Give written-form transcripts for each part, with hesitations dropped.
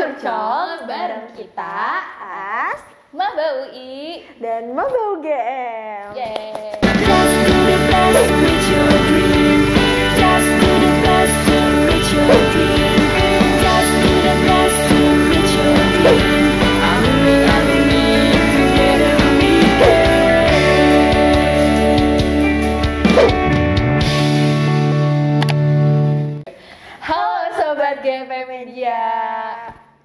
Curcol bareng kita As, Maba UI dan Maba UGM. Yeay. Just do the best to reach your dream. Just do the best to reach your dream. Just do the best to reach your dream. Amin, together we can. Halo Sobat GP Media.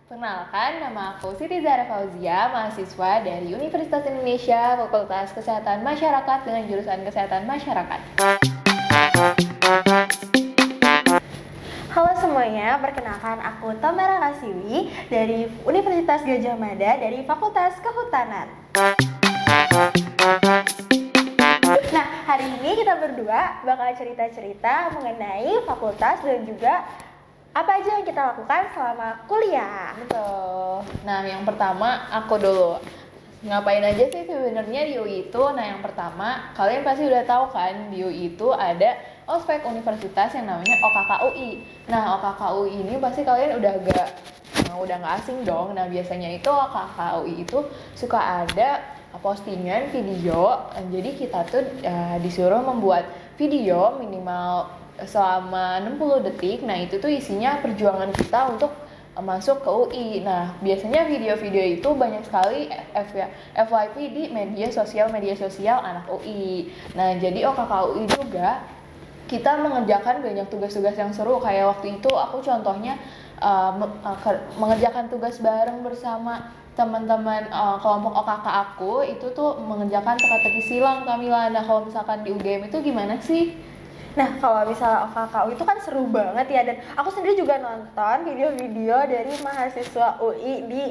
Perkenalkan, nama aku Siti Zahra Fauzia, mahasiswa dari Universitas Indonesia, Fakultas Kesehatan Masyarakat dengan jurusan Kesehatan Masyarakat. Halo semuanya, perkenalkan aku Tamara Kasiwi dari Universitas Gadjah Mada dari Fakultas Kehutanan. Nah, hari ini kita berdua bakal cerita-cerita mengenai fakultas dan juga apa aja yang kita lakukan selama kuliah. Betul. Nah, yang pertama aku dulu. Ngapain aja sih sebenarnya di UI itu? Nah, yang pertama, kalian pasti udah tahu kan di UI itu ada ospek universitas yang namanya OKK-UI. Nah, OKK-UI ini pasti kalian udah nggak asing dong. Nah, biasanya itu OKK-UI itu suka ada postingan video. Jadi kita tuh disuruh membuat video minimal selama 60 detik. Nah, itu tuh isinya perjuangan kita untuk masuk ke UI. Nah, biasanya video-video itu banyak sekali FYP di media sosial anak UI. Nah, jadi OKK UI juga kita mengerjakan banyak tugas-tugas yang seru. Kayak waktu itu aku contohnya mengerjakan tugas bareng bersama teman-teman kelompok OKK aku. Itu tuh mengerjakan teka-teki silang, Kamila. Nah, kalau misalkan di UGM itu gimana sih? Nah, kalau misalnya OKK itu kan seru banget ya, dan aku sendiri juga nonton video-video dari mahasiswa UI di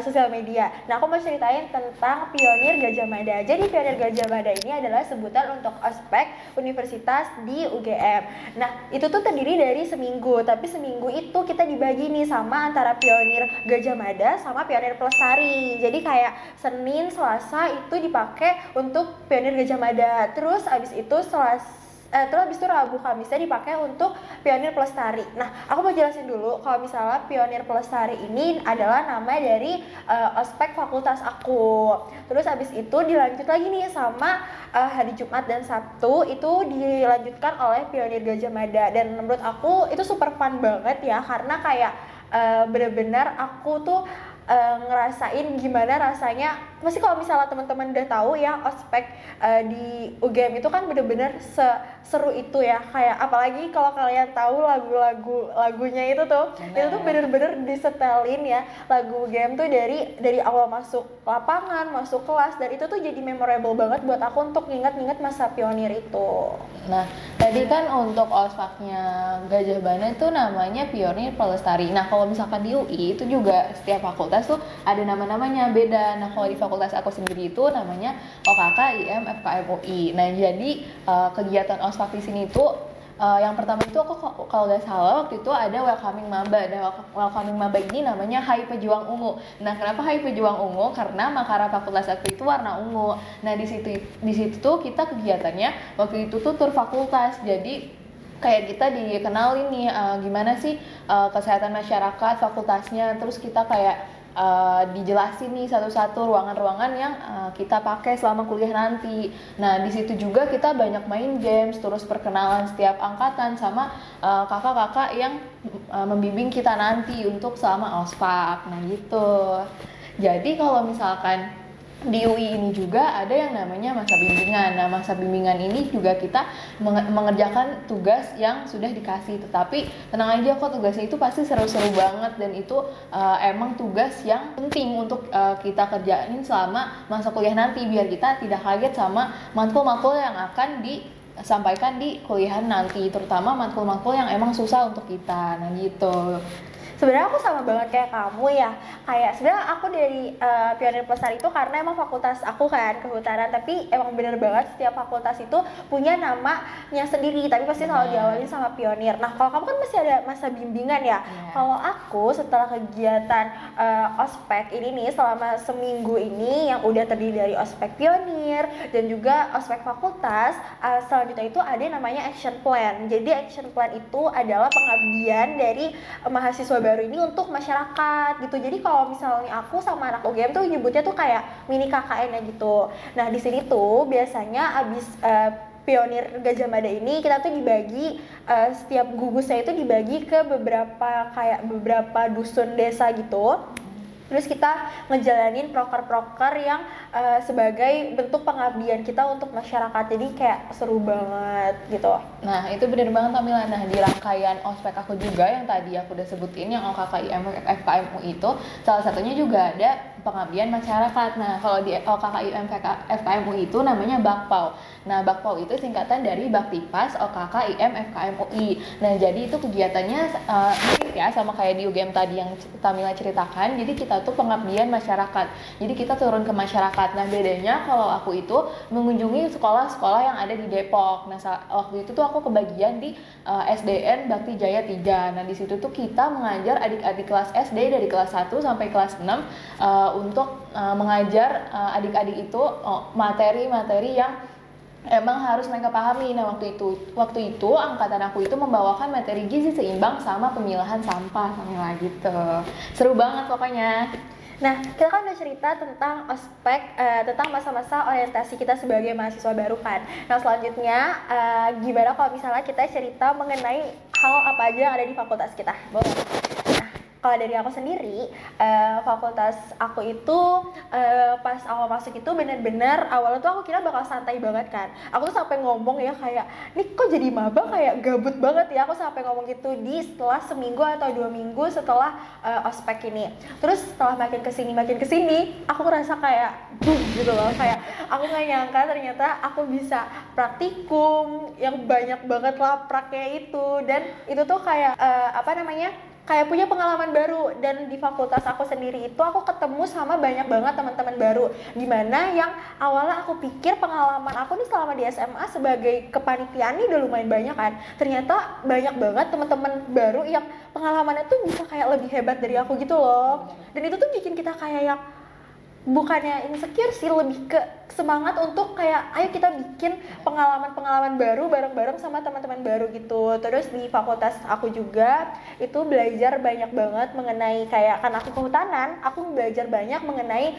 sosial media. Nah, aku mau ceritain tentang Pionir Gadjah Mada. Jadi Pionir Gadjah Mada ini adalah sebutan untuk ospek universitas di UGM. Nah, itu tuh terdiri dari seminggu, tapi seminggu itu kita dibagi nih sama antara Pionir Gadjah Mada sama Pionir Pelestari. Jadi kayak Senin, Selasa itu dipakai untuk Pionir Gadjah Mada. Terus abis itu terus Rabu Kamisnya dipakai untuk Pionir Pelestari. Nah, aku mau jelasin dulu kalau misalnya Pionir Pelestari ini adalah nama dari ospek fakultas aku. Terus abis itu dilanjut lagi nih sama hari Jumat dan Sabtu itu dilanjutkan oleh Pionir Gadjah Mada. Dan menurut aku itu super fun banget ya, karena kayak bener-bener aku tuh ngerasain gimana rasanya. Pasti kalau misalnya teman-teman udah tahu ya ospek di UGM itu kan bener-bener seru itu ya. Kayak apalagi kalau kalian tahu lagunya itu tuh bener-bener disetelin ya. Lagu UGM tuh dari awal masuk lapangan, masuk kelas, dan itu tuh jadi memorable banget buat aku untuk nginget-nginget masa pionir itu. Nah, tadi kan untuk ospeknya Gadjah Mada itu namanya Pionir Pelestari. Nah, kalau misalkan di UI itu juga setiap fakultas tuh ada nama-namanya beda. Nah, kalau di fakultas aku sendiri itu namanya OKK IM FKM UI. Nah, jadi kegiatan ospek di sini itu yang pertama itu aku kalau nggak salah waktu itu ada welcoming maba. Nah, welcoming maba ini namanya Hai Pejuang Ungu. Nah, kenapa Hai Pejuang Ungu? Karena makara fakultas aku itu warna ungu. Nah, di situ tuh kita kegiatannya waktu itu tuh tur fakultas. Jadi kayak kita dikenalin nih gimana sih kesehatan masyarakat fakultasnya. Terus kita kayak dijelasin nih satu-satu ruangan-ruangan yang kita pakai selama kuliah nanti. Nah, di situ juga kita banyak main games, terus perkenalan setiap angkatan sama kakak-kakak yang membimbing kita nanti untuk selama ospek. Nah, gitu. Jadi kalau misalkan di UI ini juga ada yang namanya masa bimbingan. Nah, masa bimbingan ini juga kita mengerjakan tugas yang sudah dikasih. Tetapi tenang aja kok, tugasnya itu pasti seru-seru banget, dan itu emang tugas yang penting untuk kita kerjain selama masa kuliah nanti, biar kita tidak kaget sama matkul-matkul yang akan disampaikan di kuliahan nanti, terutama matkul-matkul yang emang susah untuk kita. Nah, gitu. Sebenarnya aku sama banget kayak kamu ya. Kayak sebenarnya aku dari Pionir Pelestari itu karena emang fakultas aku kan kehutanan, tapi emang bener banget setiap fakultas itu punya namanya sendiri, tapi pasti selalu diawali sama Pionir. Nah, kalau kamu kan masih ada masa bimbingan ya. Kalau aku setelah kegiatan ospek ini nih selama seminggu ini yang udah terdiri dari ospek pionir dan juga ospek fakultas. Selanjutnya itu ada yang namanya action plan. Jadi action plan itu adalah pengabdian dari mahasiswa baru ini untuk masyarakat gitu. Jadi kalau misalnya aku sama anak UGM tuh nyebutnya tuh kayak mini KKN-nya gitu. Nah di sini tuh biasanya abis Pionir Gajah Mada ini kita tuh dibagi setiap gugusnya itu dibagi ke beberapa dusun desa gitu. Terus kita ngejalanin proker-proker yang sebagai bentuk pengabdian kita untuk masyarakat. Jadi kayak seru banget gitu. Nah itu bener banget Tamila. Nah di rangkaian ospek aku juga yang tadi aku udah sebutin yang OKKIM FKMU itu salah satunya juga ada pengabdian masyarakat. Nah kalau di OKKIM FKMU itu namanya Bakpau. Nah Bakpau itu singkatan dari Baktipas OKKIM FKMUI. Nah jadi itu kegiatannya mirip ya sama kayak di UGM tadi yang Tamila ceritakan. Jadi kita tuh pengabdian masyarakat. Jadi kita turun ke masyarakat. Nah bedanya kalau aku itu mengunjungi sekolah-sekolah yang ada di Depok. Nah waktu itu tuh aku kebagian di SDN Bakti Jaya 3. Nah di situ tuh kita mengajar adik-adik kelas SD dari kelas 1 sampai kelas 6 untuk mengajar adik-adik itu materi-materi yang emang harus mereka pahami. Nah waktu itu angkatan aku itu membawakan materi gizi seimbang sama pemilahan sampah sama gitu. Seru banget pokoknya. Nah, kita kan udah cerita tentang ospek, tentang masa-masa orientasi kita sebagai mahasiswa baru kan. Nah, selanjutnya gimana kalau misalnya kita cerita mengenai hal apa aja yang ada di fakultas kita? Boleh? Kalau dari aku sendiri, fakultas aku itu pas awal masuk itu bener-bener awalnya tuh aku kira bakal santai banget kan. Aku tuh sampai ngomong ya kayak, nih kok jadi maba kayak gabut banget ya. Aku sampai ngomong gitu setelah seminggu atau 2 minggu setelah ospek ini. Terus setelah makin kesini, aku ngerasa kayak gitu loh. Kayak aku nggak nyangka ternyata aku bisa praktikum yang banyak banget lapraknya itu. Dan itu tuh kayak kayak punya pengalaman baru. Dan di fakultas aku sendiri itu aku ketemu sama banyak banget teman-teman baru, dimana yang awalnya aku pikir pengalaman aku nih selama di SMA sebagai kepanitiaan nih udah lumayan banyak kan, ternyata banyak banget teman-teman baru yang pengalamannya tuh bisa kayak lebih hebat dari aku gitu loh. Dan itu tuh bikin kita kayak yang bukannya insecure sih, lebih ke semangat untuk kayak ayo kita bikin pengalaman-pengalaman baru bareng-bareng sama teman-teman baru gitu. Terus di fakultas aku juga itu belajar banyak banget mengenai kayak, karena aku kehutanan, aku belajar banyak mengenai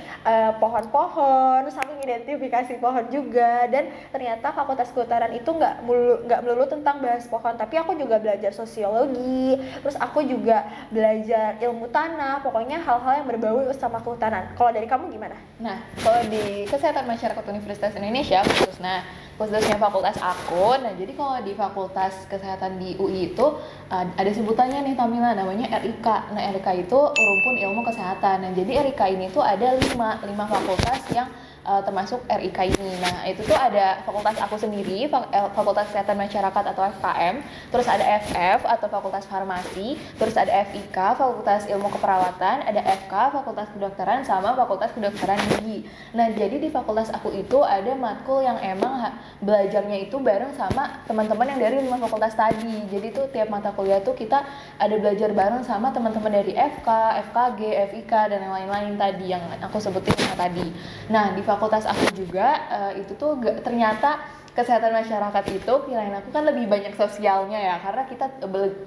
pohon-pohon, sambil identifikasi pohon juga. Dan ternyata fakultas kehutanan itu nggak melulu tentang bahas pohon, tapi aku juga belajar sosiologi, terus aku juga belajar ilmu tanah, pokoknya hal-hal yang berbau sama kehutanan. Kalau dari kamu gimana? Nah, kalau di Kesehatan Masyarakat Universitas Indonesia khususnya fakultas aku, nah jadi kalau di Fakultas Kesehatan di UI itu ada sebutannya nih Tamila, namanya RIK. Nah RIK itu Rumpun Ilmu Kesehatan. Nah jadi RIK ini tuh ada 5 fakultas yang termasuk RIK ini. Nah itu tuh ada fakultas aku sendiri, Fakultas Kesehatan Masyarakat atau FKM, terus ada FF atau Fakultas Farmasi, terus ada FIK Fakultas Ilmu Keperawatan, ada FK Fakultas Kedokteran, sama Fakultas Kedokteran Gigi. Nah jadi di fakultas aku itu ada matkul yang emang belajarnya itu bareng sama teman-teman yang dari 5 fakultas tadi. Jadi tuh tiap mata kuliah tuh kita ada belajar bareng sama teman-teman dari FK, FKG, FIK dan yang lain-lain tadi yang aku sebutin tadi. Nah di fakultas aku juga itu tuh ternyata kesehatan masyarakat itu pilihan aku kan lebih banyak sosialnya ya, karena kita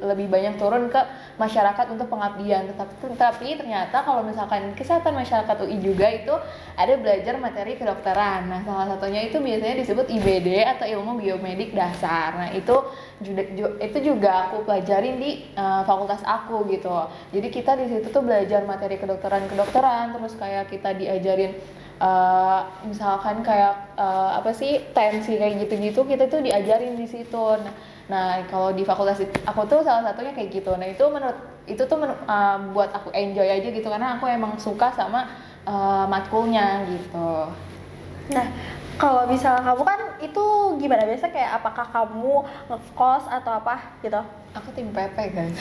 lebih banyak turun ke masyarakat untuk pengabdian. Tetapi ternyata kalau misalkan kesehatan masyarakat UI juga itu ada belajar materi kedokteran. Nah salah satunya itu biasanya disebut IBD atau ilmu biomedik dasar. Nah itu juga aku pelajarin di fakultas aku gitu. Jadi kita di situ tuh belajar materi kedokteran, terus kayak kita diajarin misalkan kayak tensi kayak gitu-gitu, kita tuh diajarin di situ. Nah kalau di fakultas aku tuh salah satunya kayak gitu. Nah itu tuh buat aku enjoy aja gitu, karena aku emang suka sama matkulnya gitu. Nah kalau misalnya kamu kan itu gimana, biasa kayak apakah kamu ngekos atau apa gitu? Aku tim PP guys.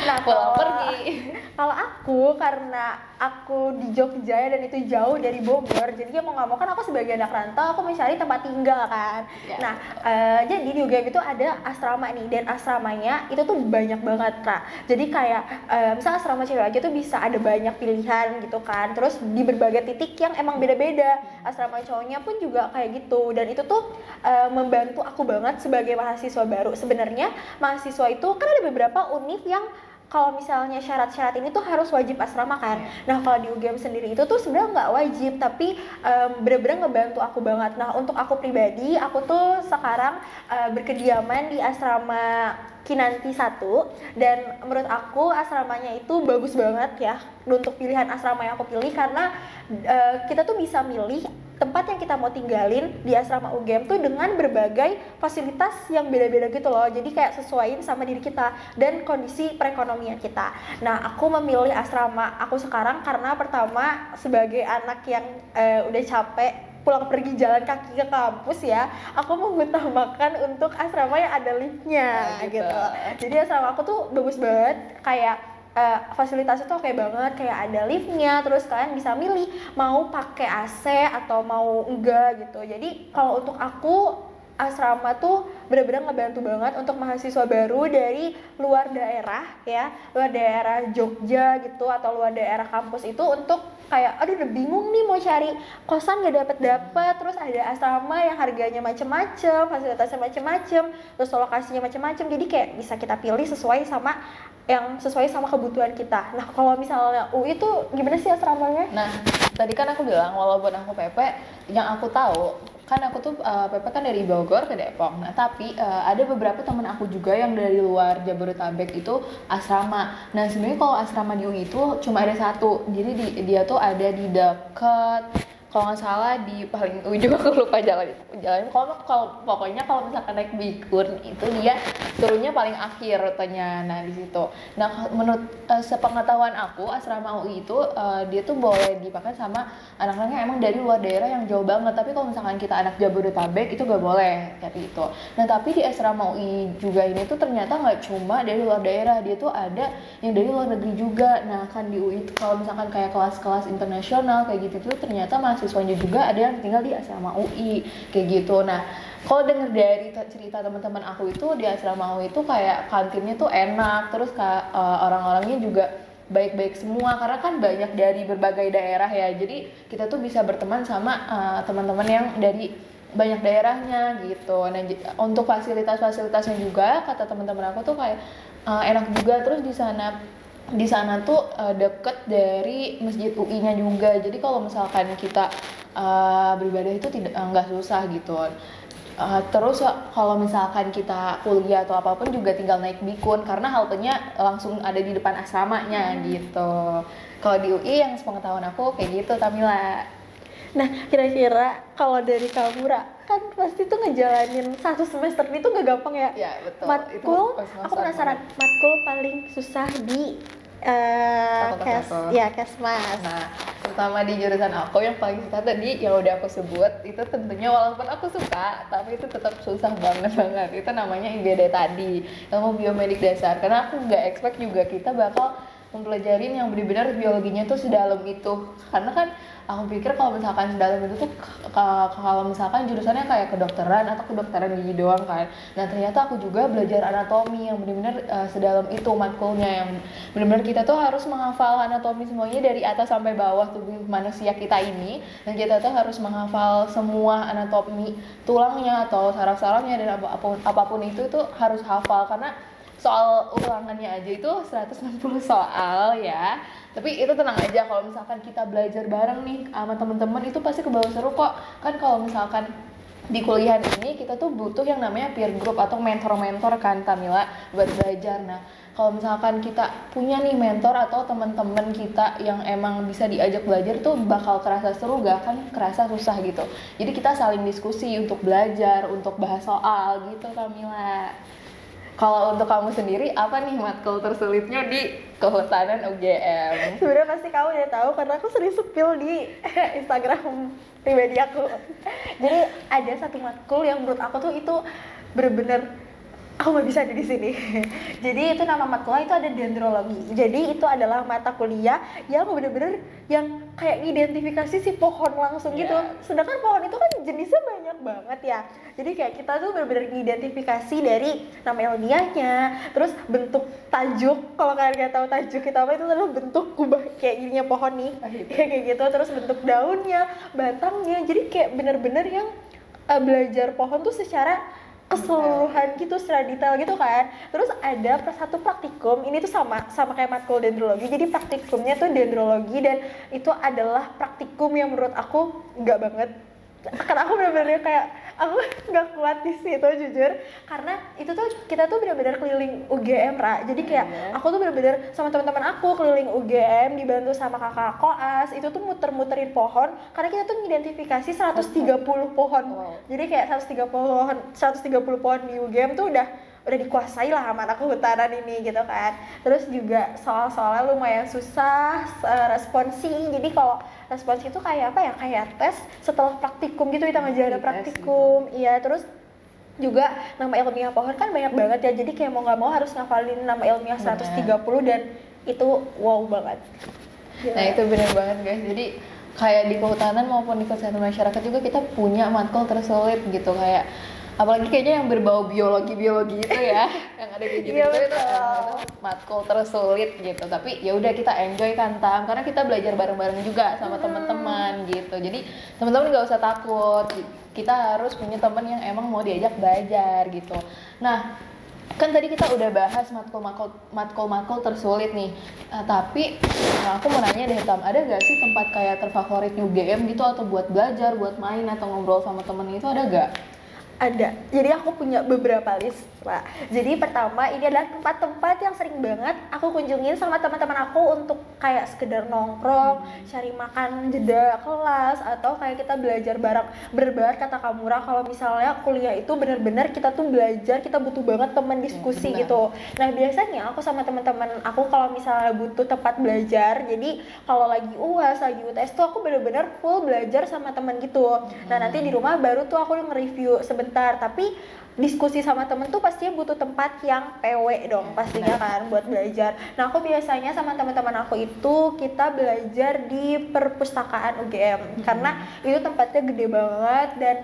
Nah pulang pergi. Kalau aku, karena aku di Jogja ya, dan itu jauh dari Bogor, jadi mau nggak mau kan aku sebagai anak rantau, aku mencari tempat tinggal kan. Ya, Nah, jadi di UGM itu ada asrama nih, dan asramanya itu tuh banyak banget, Kak. Jadi kayak misal asrama cewek aja tuh bisa ada banyak pilihan gitu kan. Terus di berbagai titik yang emang beda-beda. Asrama cowoknya pun juga kayak gitu, dan itu tuh membantu aku banget sebagai mahasiswa baru. Sebenarnya mahasiswa itu kan ada beberapa univ yang kalau misalnya syarat-syarat ini tuh harus wajib asrama kan. Nah, kalau di UGM sendiri itu tuh sebenarnya nggak wajib, tapi bener-bener ngebantu aku banget. Nah, untuk aku pribadi, aku tuh sekarang berkediaman di asrama Kinanti 1, dan menurut aku asramanya itu bagus banget ya untuk pilihan asrama yang aku pilih, karena kita tuh bisa milih tempat yang kita mau tinggalin di asrama UGM tuh dengan berbagai fasilitas yang beda-beda gitu loh. Jadi kayak sesuaiin sama diri kita dan kondisi perekonomian kita. Nah, aku memilih asrama aku sekarang karena pertama sebagai anak yang udah capek pulang pergi jalan kaki ke kampus ya, aku mengutamakan untuk asrama yang ada liftnya gitu. Jadi asrama aku tuh bagus banget, kayak fasilitasnya tuh oke banget, kayak ada liftnya, terus kalian bisa milih mau pakai AC atau mau enggak gitu. Jadi kalau untuk aku asrama tuh benar-benar ngebantu banget untuk mahasiswa baru dari luar daerah ya, luar daerah Jogja gitu atau luar daerah kampus itu, untuk kayak aduh udah bingung nih mau cari kosan gak dapet, terus ada asrama yang harganya macem-macem, fasilitasnya macem-macem, terus lokasinya macem-macem, jadi kayak bisa kita pilih sesuai sama kebutuhan kita. Nah, kalau misalnya UI itu gimana sih asramanya? Nah, tadi kan aku bilang walaupun aku PP, yang aku tahu kan aku tuh PP kan dari Bogor ke Depok. Nah, tapi ada beberapa teman aku juga yang dari luar Jabodetabek itu asrama. Nah, sebenarnya kalau asrama di UI itu cuma ada satu. Jadi dia tuh ada di dekat, kalau nggak salah di paling ujung, aku lupa jalan. Kalau pokoknya kalau misalkan naik Bikun itu dia turunnya paling akhir rutenya. Nah, di situ. Nah, menurut sepengetahuan aku asrama UI itu dia tuh boleh dipakai sama anak-anak yang emang dari luar daerah yang jauh banget. Tapi kalau misalkan kita anak Jabodetabek itu gak boleh kayak gitu. Nah, tapi di asrama UI juga ini tuh ternyata nggak cuma dari luar daerah, dia tuh ada yang dari luar negeri juga. Nah, kan di UI itu kalau misalkan kayak kelas-kelas internasional kayak gitu tuh ternyata mahasiswanya juga ada yang tinggal di asrama UI kayak gitu. Nah, kalau denger dari cerita teman-teman aku itu di asrama UI itu kayak kantinnya tuh enak, terus orang-orangnya juga baik-baik semua karena kan banyak dari berbagai daerah ya. Jadi kita tuh bisa berteman sama teman-teman yang dari banyak daerahnya gitu. Nah, untuk fasilitas-fasilitasnya juga kata teman-teman aku tuh kayak enak juga. Terus di sana tuh deket dari masjid UI-nya juga. Jadi kalau misalkan kita beribadah itu nggak susah gitu. Terus kalau misalkan kita kuliah atau apapun juga tinggal naik Bikun karena haltenya langsung ada di depan asramanya gitu. Kalau di UI yang sepengetahuan aku kayak gitu, Tamila. Nah, kira-kira kalau dari kamu, Ra, kan pasti tuh ngejalanin satu semester itu gak gampang ya? Ya, betul. Matkul, aku penasaran, matkul paling susah di Kesmas. Nah, terutama di jurusan aku yang paling susah tadi yang udah aku sebut, itu tentunya walaupun aku suka, tapi itu tetap susah banget. Itu namanya IBD tadi, ilmu biomedik dasar. Karena aku nggak expect juga kita bakal mempelajarin yang benar-benar biologinya tuh sedalam itu. Karena kan aku pikir kalau misalkan sedalam itu tuh kalau misalkan jurusannya kayak kedokteran atau kedokteran gigi doang kan. Nah, ternyata aku juga belajar anatomi yang benar-benar sedalam itu matkulnya, yang benar-benar kita tuh harus menghafal anatomi semuanya dari atas sampai bawah tubuh manusia kita ini, dan kita tuh harus menghafal semua anatomi tulangnya atau saraf-sarafnya dan apapun itu tuh harus hafal, karena soal ulangannya aja itu 160 soal ya. Tapi itu tenang aja, kalau misalkan kita belajar bareng nih sama teman-teman itu pasti kebawa seru kok. Kan kalau misalkan di kuliah ini kita tuh butuh yang namanya peer group atau mentor-mentor kan, Tamila, buat belajar. Nah, kalau misalkan kita punya nih mentor atau teman-teman kita yang emang bisa diajak belajar tuh bakal kerasa seru, gak akan kerasa susah gitu. Jadi kita saling diskusi untuk belajar, untuk bahas soal gitu, Tamila. Kalau untuk kamu sendiri, apa nih matkul tersulitnya di kehutanan UGM? Sebenarnya pasti kamu udah tahu karena aku sering spill di Instagram pribadi aku. Jadi ada satu matkul yang menurut aku tuh itu bener-bener aku nggak bisa ada di sini. Jadi itu nama matkulnya itu ada dendrologi. Jadi itu adalah mata kuliah yang bener-bener yang kayak identifikasi si pohon langsung gitu. Sedangkan pohon itu kan jenisnya banyak banget ya. Jadi kayak kita tuh bener-bener identifikasi dari nama ilmiahnya, terus bentuk tajuk. Kalau kalian nggak tahu tajuk kita apa, itu adalah bentuk kubah kayak gininya pohon nih, kayak gitu. Terus bentuk daunnya, batangnya. Jadi kayak bener-bener yang belajar pohon tuh secara keseluruhan gitu, secara detail gitu kan. Terus ada satu praktikum, ini tuh sama kayak matkul dendrologi. Jadi praktikumnya tuh dendrologi, dan itu adalah praktikum yang menurut aku enggak banget. Karena aku bener-bener kayak aku nggak kuat di situ jujur, karena itu tuh kita tuh bener-bener keliling UGM jadi kayak aku tuh bener-bener sama teman-teman aku keliling UGM dibantu sama kakak koas, itu tuh muter-muterin pohon karena kita tuh mengidentifikasi 130 pohon. Jadi kayak 130 pohon di UGM tuh udah dikuasai lah sama anak kehutanan ini gitu kan. Terus juga soal-soalnya lumayan susah, responsi. Jadi kalau responsi itu kayak apa ya, kayak tes setelah praktikum gitu, kita ngajarin praktikum. Iya, terus juga nama ilmiah pohon kan banyak banget ya, jadi kayak mau nggak mau harus ngafalin nama ilmiah 130 dan itu wow banget. Nah itu bener banget guys, jadi kayak di kehutanan maupun di kesehatan masyarakat juga kita punya matkul tersulit gitu, kayak apalagi kayaknya yang berbau biologi itu ya yang ada kayak gitu itu matkul tersulit gitu. Tapi ya udah kita enjoy kan Tam, karena kita belajar bareng-bareng juga sama teman-teman gitu. Jadi teman-teman nggak usah takut, kita harus punya teman yang emang mau diajak belajar gitu. Nah kan tadi kita udah bahas matkul tersulit nih, tapi aku mau nanya deh Tam, ada gak sih tempat kayak terfavorit UGM gitu, atau buat belajar, buat main atau ngobrol sama temen itu ada gak? Ada, jadi aku punya beberapa list lah. Jadi pertama ini adalah tempat-tempat yang sering banget aku kunjungin sama teman-teman aku untuk kayak sekedar nongkrong, cari makan jeda kelas, atau kayak kita belajar bareng. Berbar kata Kamura, kalau misalnya kuliah itu benar-benar kita tuh belajar, kita butuh banget teman diskusi gitu. Nah biasanya aku sama teman-teman aku kalau misalnya butuh tempat belajar, jadi kalau lagi UAS, lagi UTS tuh aku benar-benar full belajar sama teman gitu. Nah nanti di rumah baru tuh aku nge-review sebentar, tapi diskusi sama temen tuh pastinya butuh tempat yang PW dong pastinya kan buat belajar. Nah aku biasanya sama teman-teman aku itu kita belajar di perpustakaan UGM karena itu tempatnya gede banget, dan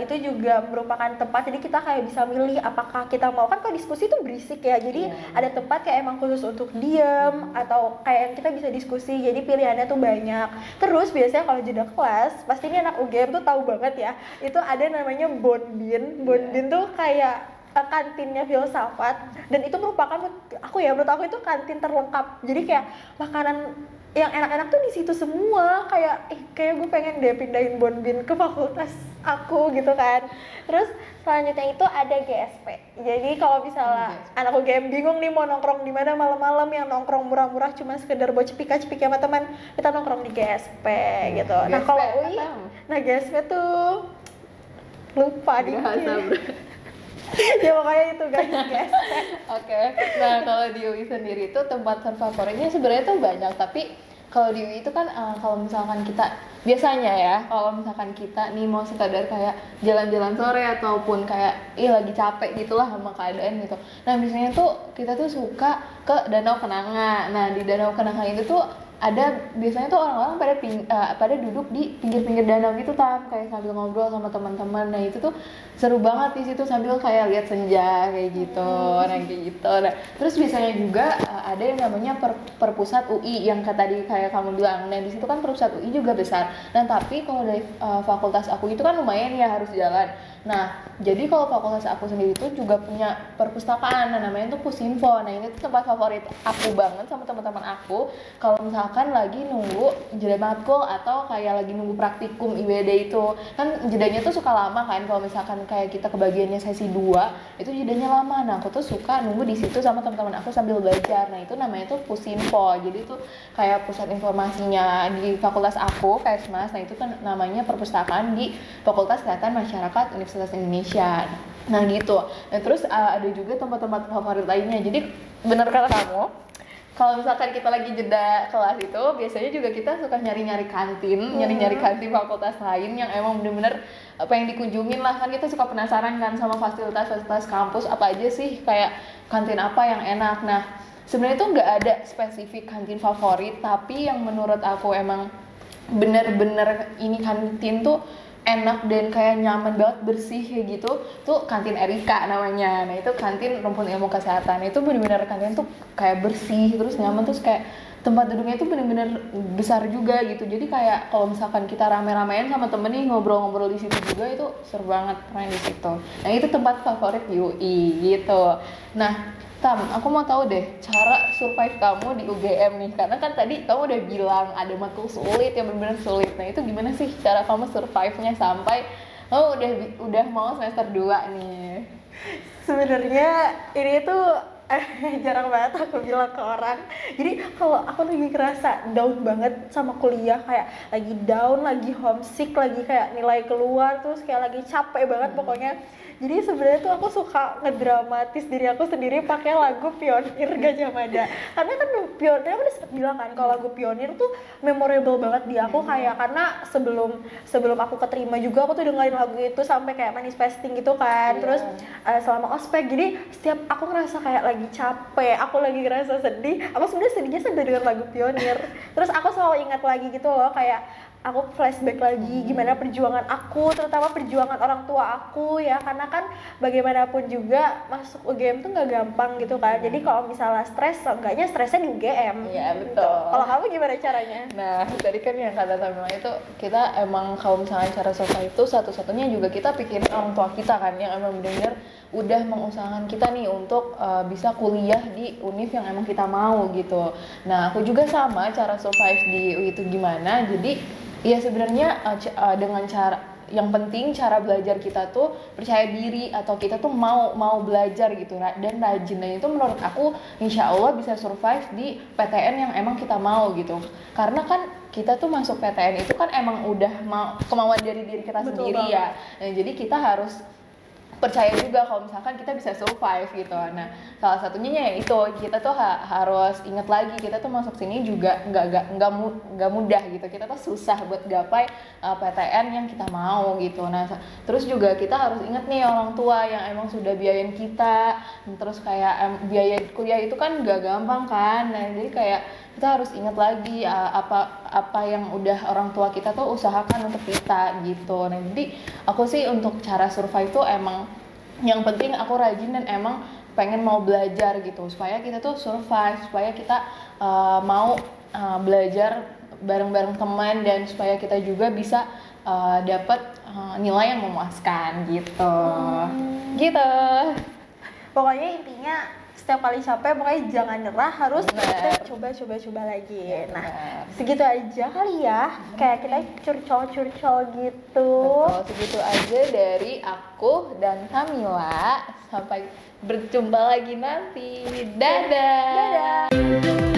itu juga merupakan tempat jadi kita kayak bisa milih apakah kita mau, kan kalau diskusi tuh berisik ya, jadi ada tempat kayak emang khusus untuk diam atau kayak kita bisa diskusi, jadi pilihannya tuh banyak. Terus biasanya kalau jeda kelas pasti ini anak UGM tuh tahu banget ya, itu ada namanya Bonbin tuh kayak kantinnya filsafat, dan itu merupakan menurut aku itu kantin terlengkap. Jadi kayak makanan yang enak-enak tuh di situ semua, kayak gue pengen deh pindahin Bonbin ke fakultas aku gitu kan. Terus selanjutnya itu ada GSP. Jadi kalau misalnya anak UGM bingung nih mau nongkrong di mana malam-malam, yang nongkrong murah-murah cuma sekedar buat cepika-cepiki sama teman, kita nongkrong di GSP gitu. Nah kalau UI, GSP tuh lupa dikit. Ya pokoknya itu guys. Oke. Nah kalau di UI sendiri itu tempat terfavoritnya sebenarnya tuh banyak, tapi kalau di UI itu kan kalau misalkan kita biasanya ya, kalau misalkan kita nih mau sekadar kayak jalan-jalan sore ataupun kayak lagi capek gitulah sama keadaan gitu. Nah biasanya tuh kita tuh suka ke Danau Kenanga. Nah di Danau Kenanga itu tuh ada biasanya tuh orang-orang pada duduk di pinggir-pinggir danau gitu Tam, kayak sambil ngobrol sama teman-teman. Nah itu tuh seru banget di situ sambil kayak lihat senja kayak gitu. Nah kayak gitu. Nah terus biasanya juga ada yang namanya perpusat UI yang tadi kayak kamu bilang. Nah di situ kan perpusat UI juga besar. Nah tapi kalau dari fakultas aku itu kan lumayan ya, harus jalan. Nah jadi kalau fakultas aku sendiri itu juga punya perpustakaan, namanya tuh Pusinfo. Nah ini tuh tempat favorit aku banget sama teman-teman aku kalau misalkan lagi nunggu jeda matkul atau kayak lagi nunggu praktikum IBD. Itu kan jedanya tuh suka lama kan, kalau misalkan kayak kita kebagiannya sesi 2 itu jedanya lama. Nah aku tuh suka nunggu di situ sama teman-teman aku sambil belajar. Nah itu namanya tuh Pusinfo, jadi itu kayak pusat informasinya di fakultas aku, Kesmas. Nah itu kan namanya perpustakaan di Fakultas Kesehatan Masyarakat Universitas Indonesia. Nah gitu. Nah terus ada juga tempat-tempat favorit lainnya. Jadi benar kata kamu, kalau misalkan kita lagi jeda kelas itu biasanya juga kita suka nyari-nyari kantin, nyari-nyari kantin fakultas lain yang emang bener-bener pengen dikunjungin lah, kan kita suka penasaran kan sama fasilitas-fasilitas kampus apa aja sih, kayak kantin apa yang enak. Nah sebenarnya tuh nggak ada spesifik kantin favorit, tapi yang menurut aku emang bener-bener ini kantin tuh enak dan kayak nyaman banget, bersih kayak gitu, tuh kantin Erika namanya. Nah itu kantin rumpun ilmu kesehatan, itu bener-bener kantin tuh kayak bersih terus nyaman, terus kayak tempat duduknya itu bener-bener besar juga gitu. Jadi kayak kalau misalkan kita rame-ramean sama temen nih ngobrol-ngobrol di situ juga, itu seru banget main di situ. Nah itu tempat favorit di UI gitu. Nah Tam, aku mau tahu deh cara survive kamu di UGM nih, karena kan tadi kamu udah bilang ada matkul sulit yang benar-benar sulit. Nah itu gimana sih cara kamu survive-nya sampai udah mau semester 2 nih? Sebenarnya ini tuh jarang banget aku bilang ke orang. Jadi kalau aku lagi ngerasa down banget sama kuliah, kayak lagi down, lagi homesick, lagi kayak nilai keluar, terus kayak lagi capek banget pokoknya. Jadi sebenarnya tuh aku suka ngedramatis diri aku sendiri pakai lagu Pionir Gajah Mada. Karena kan Pionir, aku udah sempet bilang kan kalau lagu Pionir tuh memorable banget di aku, kayak karena sebelum aku keterima juga aku tuh dengerin lagu itu sampai kayak manifesting gitu kan. Terus selama ospek, jadi setiap aku ngerasa kayak lagi capek, aku lagi ngerasa sedih, aku sebenarnya sedihnya sambil denger lagu Pionir. Terus aku selalu ingat lagi gitu loh, kayak aku flashback lagi gimana perjuangan aku, terutama perjuangan orang tua aku ya, karena kan bagaimanapun juga masuk UGM tuh nggak gampang gitu kan. Jadi kalau misalnya stres, enggaknya stresnya di UGM. Iya betul. Gitu. Kalau kamu gimana caranya? Nah tadi kan yang kata Tamila itu, kita emang kalau misalnya cara survive itu satu-satunya juga kita pikirin orang tua kita kan, yang emang bener-bener udah mengusahakan kita nih untuk bisa kuliah di univ yang emang kita mau gitu. Nah aku juga sama, cara survive di UI itu gimana, jadi ya sebenarnya dengan cara yang penting, cara belajar kita tuh percaya diri, atau kita tuh mau belajar gitu, dan rajin. Dan itu menurut aku insya Allah bisa survive di PTN yang emang kita mau gitu. Karena kan kita tuh masuk PTN itu kan emang udah kemauan dari diri kita sendiri ya. Nah, jadi kita harus percaya juga kalau misalkan kita bisa survive gitu. Nah salah satunya ya itu, kita tuh harus ingat lagi, kita tuh masuk sini juga nggak mudah gitu, kita tuh susah buat gapai PTN yang kita mau gitu. Nah terus juga kita harus ingat nih orang tua yang emang sudah biayain kita, terus kayak biaya kuliah itu kan nggak gampang kan. Nah jadi kayak kita harus ingat lagi apa yang udah orang tua kita tuh usahakan untuk kita gitu. Nah jadi aku sih untuk cara survive tuh emang yang penting aku rajin dan emang mau belajar gitu, supaya kita tuh survive, supaya kita mau belajar bareng-bareng teman, dan supaya kita juga bisa dapat nilai yang memuaskan gitu. Gitu. Pokoknya intinya setiap kali capek pokoknya jangan nyerah, harus kita coba lagi. Nah segitu aja kali ya, kayak kita curcol gitu. Betul, segitu aja dari aku dan Tamila. Sampai berjumpa lagi nanti. Dadah.